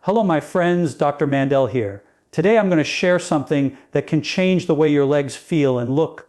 Hello my friends, Dr. Mandell here. Today I'm going to share something that can change the way your legs feel and look.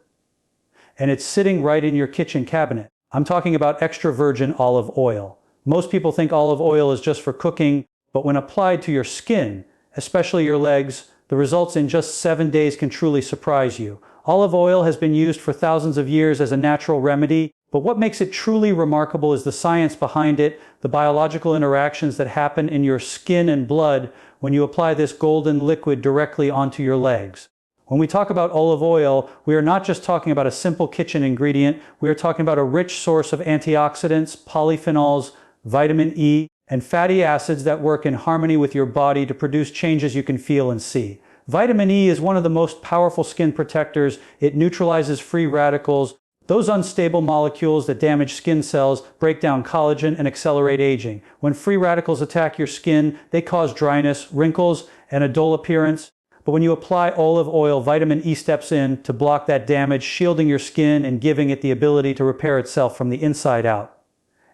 And it's sitting right in your kitchen cabinet. I'm talking about extra virgin olive oil. Most people think olive oil is just for cooking, but when applied to your skin, especially your legs, the results in just 7 days can truly surprise you. Olive oil has been used for thousands of years as a natural remedy, but what makes it truly remarkable is the science behind it, the biological interactions that happen in your skin and blood when you apply this golden liquid directly onto your legs. When we talk about olive oil, we are not just talking about a simple kitchen ingredient, we are talking about a rich source of antioxidants, polyphenols, vitamin E, and fatty acids that work in harmony with your body to produce changes you can feel and see. Vitamin E is one of the most powerful skin protectors. It neutralizes free radicals. Those unstable molecules that damage skin cells break down collagen and accelerate aging. When free radicals attack your skin, they cause dryness, wrinkles, and a dull appearance. But when you apply olive oil, vitamin E steps in to block that damage, shielding your skin and giving it the ability to repair itself from the inside out.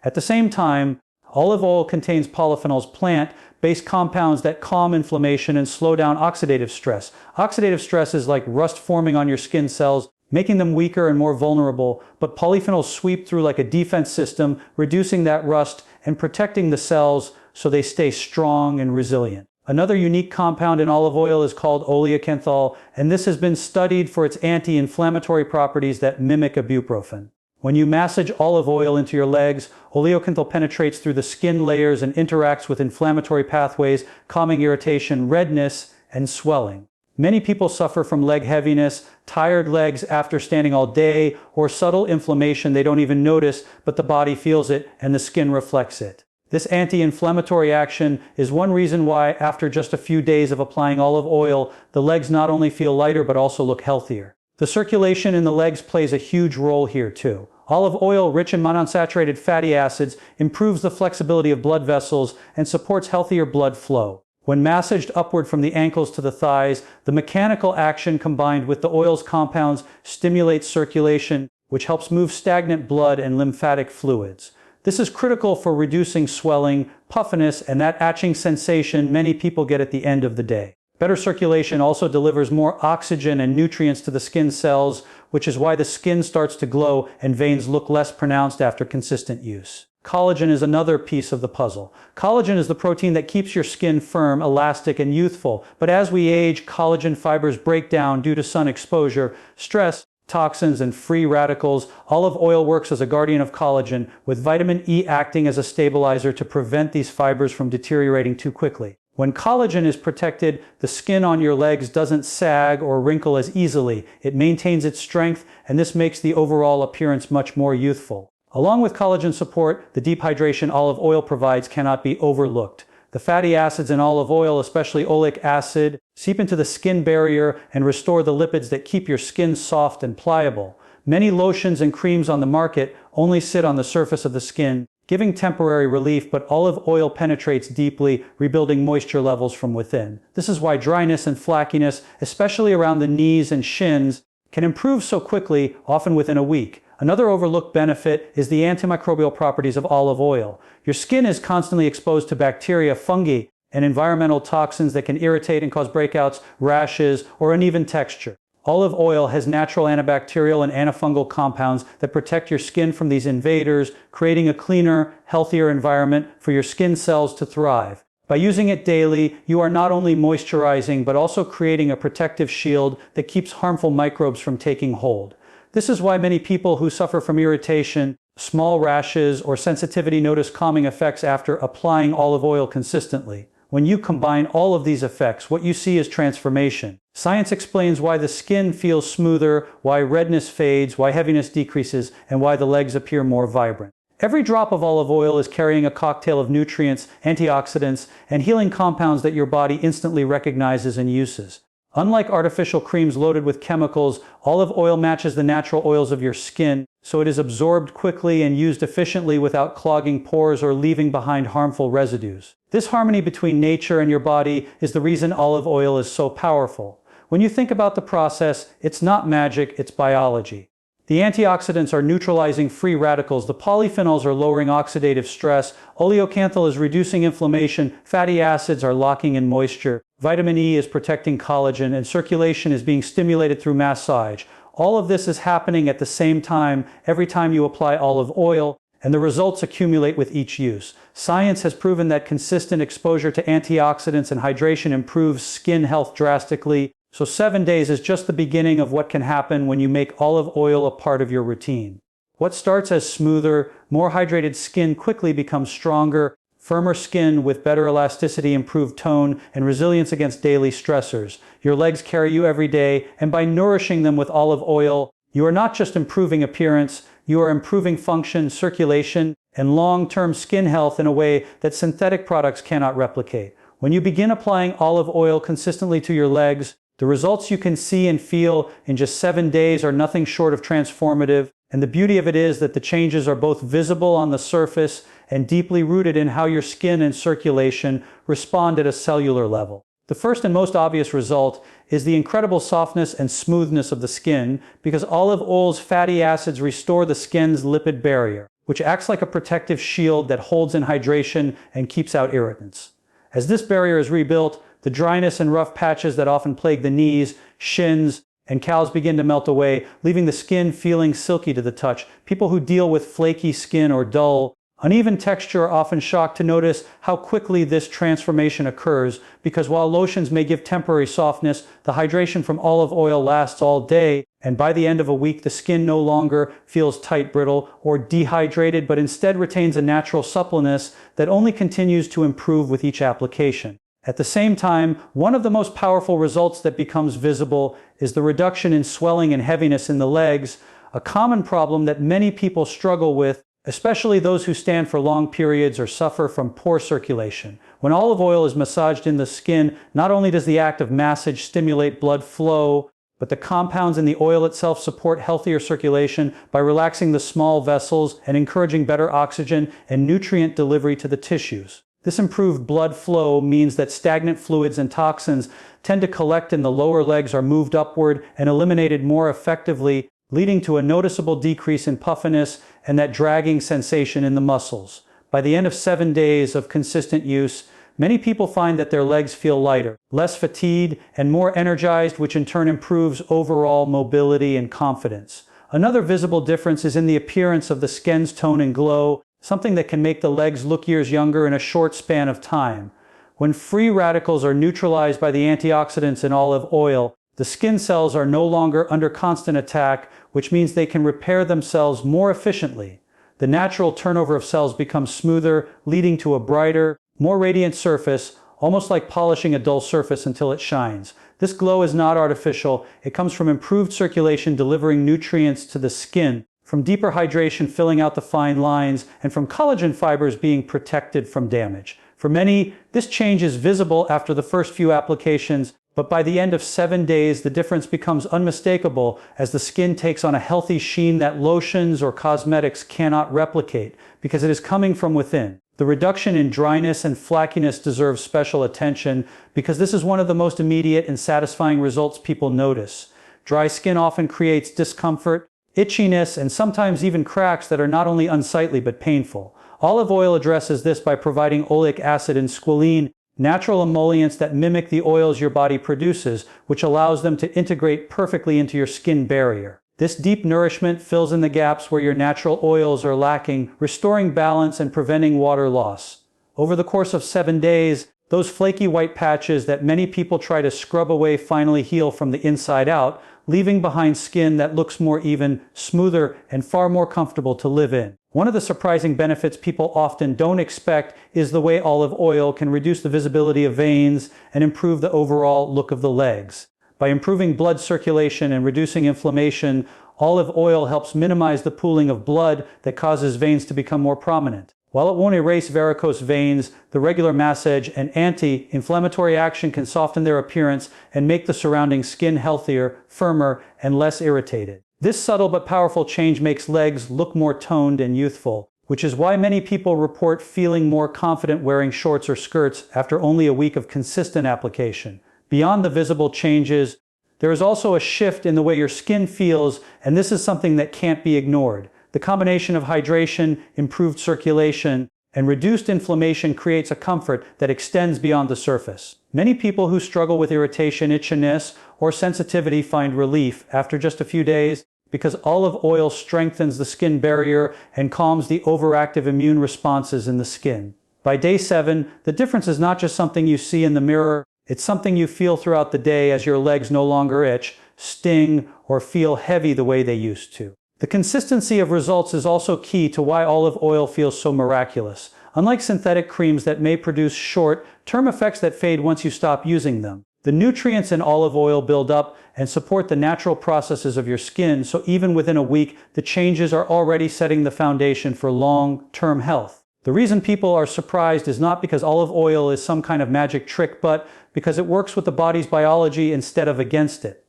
At the same time, olive oil contains polyphenols, plant-based compounds that calm inflammation and slow down oxidative stress. Oxidative stress is like rust forming on your skin cells, making them weaker and more vulnerable, but polyphenols sweep through like a defense system, reducing that rust and protecting the cells so they stay strong and resilient. Another unique compound in olive oil is called Oleocanthal, and this has been studied for its anti-inflammatory properties that mimic ibuprofen. When you massage olive oil into your legs, Oleocanthal penetrates through the skin layers and interacts with inflammatory pathways, calming irritation, redness, and swelling. Many people suffer from leg heaviness, tired legs after standing all day, or subtle inflammation they don't even notice, but the body feels it and the skin reflects it. This anti-inflammatory action is one reason why, after just a few days of applying olive oil, the legs not only feel lighter but also look healthier. The circulation in the legs plays a huge role here too. Olive oil, rich in monounsaturated fatty acids, improves the flexibility of blood vessels and supports healthier blood flow. When massaged upward from the ankles to the thighs, the mechanical action combined with the oil's compounds stimulates circulation, which helps move stagnant blood and lymphatic fluids. This is critical for reducing swelling, puffiness, and that itching sensation many people get at the end of the day. Better circulation also delivers more oxygen and nutrients to the skin cells, which is why the skin starts to glow and veins look less pronounced after consistent use. Collagen is another piece of the puzzle. Collagen is the protein that keeps your skin firm, elastic, and youthful. But as we age, collagen fibers break down due to sun exposure, stress, toxins, and free radicals. Olive oil works as a guardian of collagen, with vitamin E acting as a stabilizer to prevent these fibers from deteriorating too quickly. When collagen is protected, the skin on your legs doesn't sag or wrinkle as easily. It maintains its strength, and this makes the overall appearance much more youthful. Along with collagen support, the deep hydration olive oil provides cannot be overlooked. The fatty acids in olive oil, especially oleic acid, seep into the skin barrier and restore the lipids that keep your skin soft and pliable. Many lotions and creams on the market only sit on the surface of the skin, giving temporary relief, but olive oil penetrates deeply, rebuilding moisture levels from within. This is why dryness and flackiness, especially around the knees and shins, can improve so quickly, often within a week. Another overlooked benefit is the antimicrobial properties of olive oil. Your skin is constantly exposed to bacteria, fungi, and environmental toxins that can irritate and cause breakouts, rashes, or uneven texture. Olive oil has natural antibacterial and antifungal compounds that protect your skin from these invaders, creating a cleaner, healthier environment for your skin cells to thrive. By using it daily, you are not only moisturizing but also creating a protective shield that keeps harmful microbes from taking hold. This is why many people who suffer from irritation, small rashes, or sensitivity notice calming effects after applying olive oil consistently. When you combine all of these effects, what you see is transformation. Science explains why the skin feels smoother, why redness fades, why heaviness decreases, and why the legs appear more vibrant. Every drop of olive oil is carrying a cocktail of nutrients, antioxidants, and healing compounds that your body instantly recognizes and uses. Unlike artificial creams loaded with chemicals, olive oil matches the natural oils of your skin, so it is absorbed quickly and used efficiently without clogging pores or leaving behind harmful residues. This harmony between nature and your body is the reason olive oil is so powerful. When you think about the process, it's not magic, it's biology. The antioxidants are neutralizing free radicals, the polyphenols are lowering oxidative stress, oleocanthal is reducing inflammation, fatty acids are locking in moisture, vitamin E is protecting collagen, and circulation is being stimulated through massage. All of this is happening at the same time every time you apply olive oil, and the results accumulate with each use. Science has proven that consistent exposure to antioxidants and hydration improves skin health drastically. So 7 days is just the beginning of what can happen when you make olive oil a part of your routine. What starts as smoother, more hydrated skin quickly becomes stronger, firmer skin with better elasticity, improved tone, and resilience against daily stressors. Your legs carry you every day, and by nourishing them with olive oil, you are not just improving appearance, you are improving function, circulation, and long-term skin health in a way that synthetic products cannot replicate. When you begin applying olive oil consistently to your legs, the results you can see and feel in just 7 days are nothing short of transformative, and the beauty of it is that the changes are both visible on the surface and deeply rooted in how your skin and circulation respond at a cellular level. The first and most obvious result is the incredible softness and smoothness of the skin, because olive oil's fatty acids restore the skin's lipid barrier, which acts like a protective shield that holds in hydration and keeps out irritants. As this barrier is rebuilt, the dryness and rough patches that often plague the knees, shins, and calves begin to melt away, leaving the skin feeling silky to the touch. People who deal with flaky skin or dull, uneven texture are often shocked to notice how quickly this transformation occurs, because while lotions may give temporary softness, the hydration from olive oil lasts all day, and by the end of a week the skin no longer feels tight, brittle, or dehydrated, but instead retains a natural suppleness that only continues to improve with each application. At the same time, one of the most powerful results that becomes visible is the reduction in swelling and heaviness in the legs, a common problem that many people struggle with, especially those who stand for long periods or suffer from poor circulation. When olive oil is massaged in the skin, not only does the act of massage stimulate blood flow, but the compounds in the oil itself support healthier circulation by relaxing the small vessels and encouraging better oxygen and nutrient delivery to the tissues. This improved blood flow means that stagnant fluids and toxins tend to collect in the lower legs are moved upward and eliminated more effectively, leading to a noticeable decrease in puffiness and that dragging sensation in the muscles. By the end of 7 days of consistent use, many people find that their legs feel lighter, less fatigued, and more energized, which in turn improves overall mobility and confidence. Another visible difference is in the appearance of the skin's tone and glow, something that can make the legs look years younger in a short span of time. When free radicals are neutralized by the antioxidants in olive oil, the skin cells are no longer under constant attack, which means they can repair themselves more efficiently. The natural turnover of cells becomes smoother, leading to a brighter, more radiant surface, almost like polishing a dull surface until it shines. This glow is not artificial. It comes from improved circulation delivering nutrients to the skin, from deeper hydration filling out the fine lines, and from collagen fibers being protected from damage. For many, this change is visible after the first few applications, but by the end of 7 days, the difference becomes unmistakable as the skin takes on a healthy sheen that lotions or cosmetics cannot replicate, because it is coming from within. The reduction in dryness and flackiness deserves special attention, because this is one of the most immediate and satisfying results people notice. Dry skin often creates discomfort, itchiness, and sometimes even cracks that are not only unsightly but painful. Olive oil addresses this by providing oleic acid and squalene, natural emollients that mimic the oils your body produces, which allows them to integrate perfectly into your skin barrier. This deep nourishment fills in the gaps where your natural oils are lacking, restoring balance and preventing water loss. Over the course of 7 days, those flaky white patches that many people try to scrub away finally heal from the inside out, leaving behind skin that looks more even, smoother, and far more comfortable to live in. One of the surprising benefits people often don't expect is the way olive oil can reduce the visibility of veins and improve the overall look of the legs. By improving blood circulation and reducing inflammation, olive oil helps minimize the pooling of blood that causes veins to become more prominent. While it won't erase varicose veins, the regular massage and anti-inflammatory action can soften their appearance and make the surrounding skin healthier, firmer, and less irritated. This subtle but powerful change makes legs look more toned and youthful, which is why many people report feeling more confident wearing shorts or skirts after only a week of consistent application. Beyond the visible changes, There is also a shift in the way your skin feels, and this is something that can't be ignored. The combination of hydration, improved circulation, and reduced inflammation creates a comfort that extends beyond the surface. Many people who struggle with irritation, itchiness, or sensitivity find relief after just a few days because olive oil strengthens the skin barrier and calms the overactive immune responses in the skin. By day 7, the difference is not just something you see in the mirror, it's something you feel throughout the day as your legs no longer itch, sting, or feel heavy the way they used to. The consistency of results is also key to why olive oil feels so miraculous. Unlike synthetic creams that may produce short-term effects that fade once you stop using them, the nutrients in olive oil build up and support the natural processes of your skin, so even within a week, the changes are already setting the foundation for long-term health. The reason people are surprised is not because olive oil is some kind of magic trick, but because it works with the body's biology instead of against it.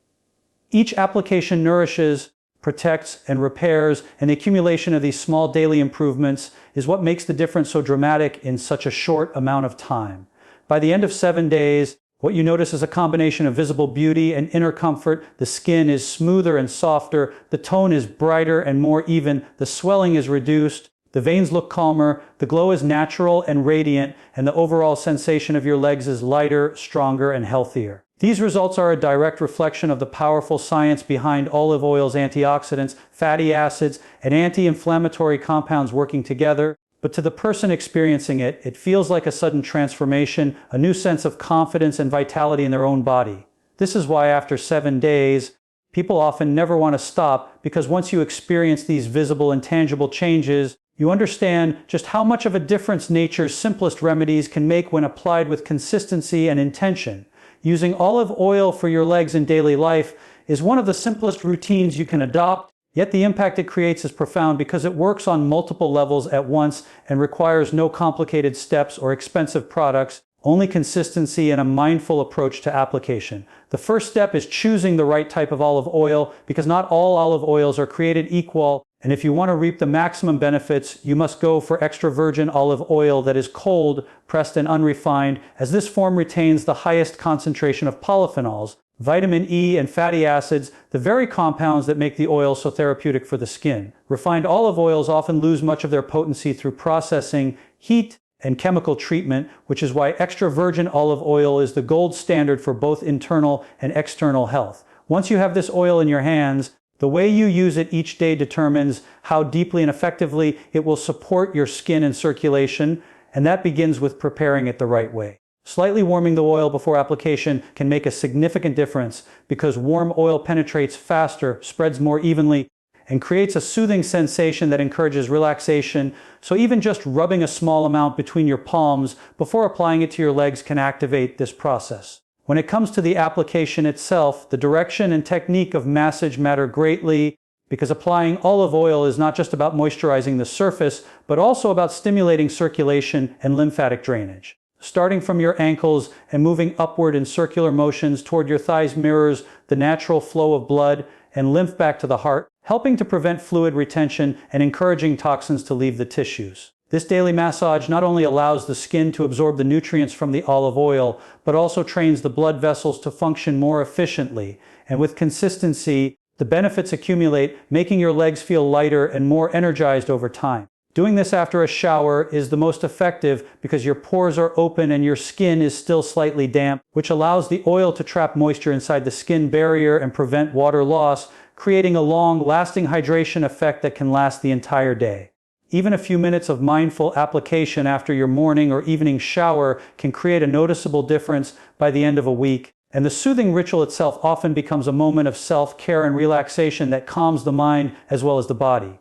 Each application nourishes, protects, and repairs, and the accumulation of these small daily improvements is what makes the difference so dramatic in such a short amount of time. By the end of 7 days, what you notice is a combination of visible beauty and inner comfort. The skin is smoother and softer, the tone is brighter and more even, the swelling is reduced, the veins look calmer, the glow is natural and radiant, and the overall sensation of your legs is lighter, stronger, and healthier. These results are a direct reflection of the powerful science behind olive oil's antioxidants, fatty acids, and anti-inflammatory compounds working together. But to the person experiencing it, it feels like a sudden transformation, a new sense of confidence and vitality in their own body. This is why after 7 days, people often never want to stop, because once you experience these visible and tangible changes, you understand just how much of a difference nature's simplest remedies can make when applied with consistency and intention. Using olive oil for your legs in daily life is one of the simplest routines you can adopt, yet the impact it creates is profound because it works on multiple levels at once and requires no complicated steps or expensive products, only consistency and a mindful approach to application. The first step is choosing the right type of olive oil, because not all olive oils are created equal, and if you want to reap the maximum benefits, you must go for extra virgin olive oil that is cold, pressed, and unrefined, as this form retains the highest concentration of polyphenols, vitamin E, and fatty acids, the very compounds that make the oil so therapeutic for the skin. Refined olive oils often lose much of their potency through processing, heat, and chemical treatment, which is why extra virgin olive oil is the gold standard for both internal and external health. Once you have this oil in your hands, the way you use it each day determines how deeply and effectively it will support your skin and circulation, and that begins with preparing it the right way. Slightly warming the oil before application can make a significant difference because warm oil penetrates faster, spreads more evenly, and creates a soothing sensation that encourages relaxation, so even just rubbing a small amount between your palms before applying it to your legs can activate this process. When it comes to the application itself, the direction and technique of massage matter greatly, because applying olive oil is not just about moisturizing the surface, but also about stimulating circulation and lymphatic drainage. Starting from your ankles and moving upward in circular motions toward your thighs mirrors the natural flow of blood and lymph back to the heart, helping to prevent fluid retention and encouraging toxins to leave the tissues. This daily massage not only allows the skin to absorb the nutrients from the olive oil, but also trains the blood vessels to function more efficiently. And with consistency, the benefits accumulate, making your legs feel lighter and more energized over time. Doing this after a shower is the most effective because your pores are open and your skin is still slightly damp, which allows the oil to trap moisture inside the skin barrier and prevent water loss, creating a long-lasting hydration effect that can last the entire day. Even a few minutes of mindful application after your morning or evening shower can create a noticeable difference by the end of a week, and the soothing ritual itself often becomes a moment of self-care and relaxation that calms the mind as well as the body.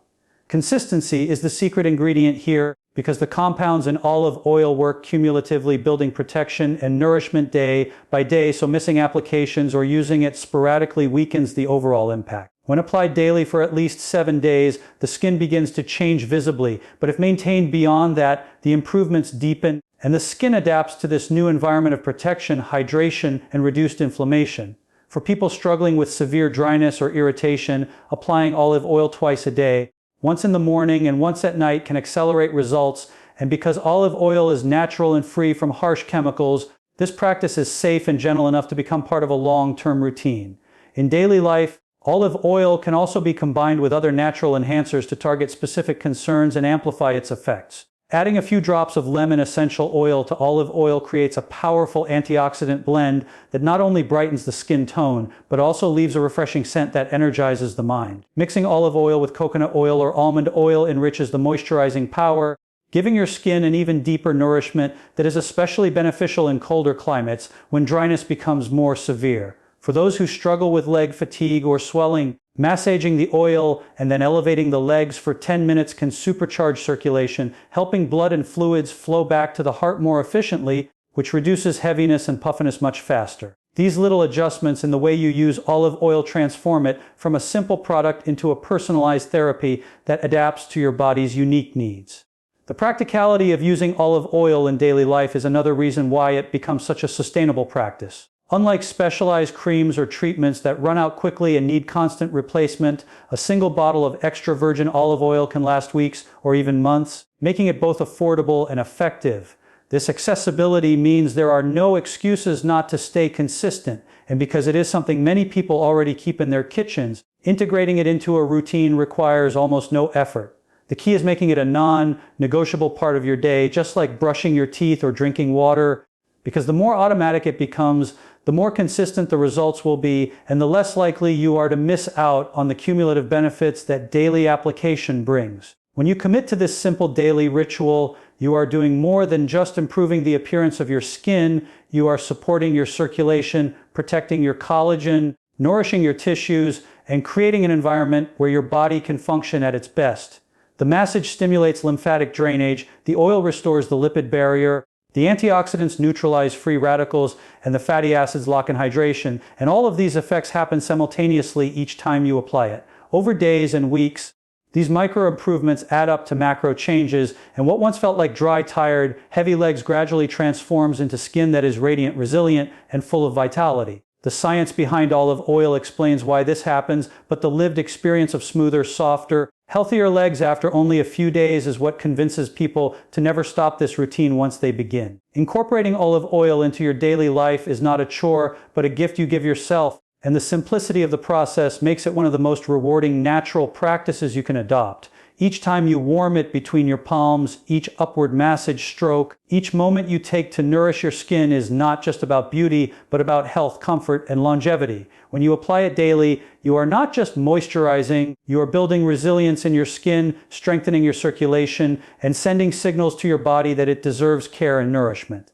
Consistency is the secret ingredient here because the compounds in olive oil work cumulatively, building protection and nourishment day by day, so missing applications or using it sporadically weakens the overall impact. When applied daily for at least 7 days, the skin begins to change visibly, but if maintained beyond that, the improvements deepen, and the skin adapts to this new environment of protection, hydration, and reduced inflammation. For people struggling with severe dryness or irritation, applying olive oil twice a day, once in the morning and once at night, can accelerate results, and because olive oil is natural and free from harsh chemicals, this practice is safe and gentle enough to become part of a long-term routine. In daily life, olive oil can also be combined with other natural enhancers to target specific concerns and amplify its effects. Adding a few drops of lemon essential oil to olive oil creates a powerful antioxidant blend that not only brightens the skin tone, but also leaves a refreshing scent that energizes the mind. Mixing olive oil with coconut oil or almond oil enriches the moisturizing power, giving your skin an even deeper nourishment that is especially beneficial in colder climates when dryness becomes more severe. For those who struggle with leg fatigue or swelling, massaging the oil and then elevating the legs for 10 minutes can supercharge circulation, helping blood and fluids flow back to the heart more efficiently, which reduces heaviness and puffiness much faster. These little adjustments in the way you use olive oil transform it from a simple product into a personalized therapy that adapts to your body's unique needs. The practicality of using olive oil in daily life is another reason why it becomes such a sustainable practice. Unlike specialized creams or treatments that run out quickly and need constant replacement, a single bottle of extra virgin olive oil can last weeks or even months, making it both affordable and effective. This accessibility means there are no excuses not to stay consistent, and because it is something many people already keep in their kitchens, integrating it into a routine requires almost no effort. The key is making it a non-negotiable part of your day, just like brushing your teeth or drinking water, because the more automatic it becomes, the more consistent the results will be, and the less likely you are to miss out on the cumulative benefits that daily application brings. When you commit to this simple daily ritual, you are doing more than just improving the appearance of your skin. You are supporting your circulation, protecting your collagen, nourishing your tissues, and creating an environment where your body can function at its best. The massage stimulates lymphatic drainage, the oil restores the lipid barrier, the antioxidants neutralize free radicals, and the fatty acids lock in hydration, and all of these effects happen simultaneously each time you apply it. Over days and weeks, these micro improvements add up to macro changes, and what once felt like dry, tired, heavy legs gradually transforms into skin that is radiant, resilient, and full of vitality. The science behind olive oil explains why this happens, but the lived experience of smoother, softer, healthier legs after only a few days is what convinces people to never stop this routine once they begin. Incorporating olive oil into your daily life is not a chore, but a gift you give yourself, and the simplicity of the process makes it one of the most rewarding natural practices you can adopt. Each time you warm it between your palms, each upward massage stroke, each moment you take to nourish your skin is not just about beauty, but about health, comfort, and longevity. When you apply it daily, you are not just moisturizing, you are building resilience in your skin, strengthening your circulation, and sending signals to your body that it deserves care and nourishment.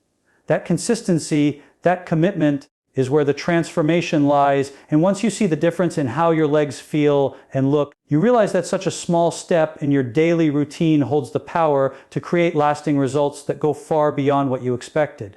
That consistency, that commitment, is where the transformation lies, and once you see the difference in how your legs feel and look, you realize that such a small step in your daily routine holds the power to create lasting results that go far beyond what you expected.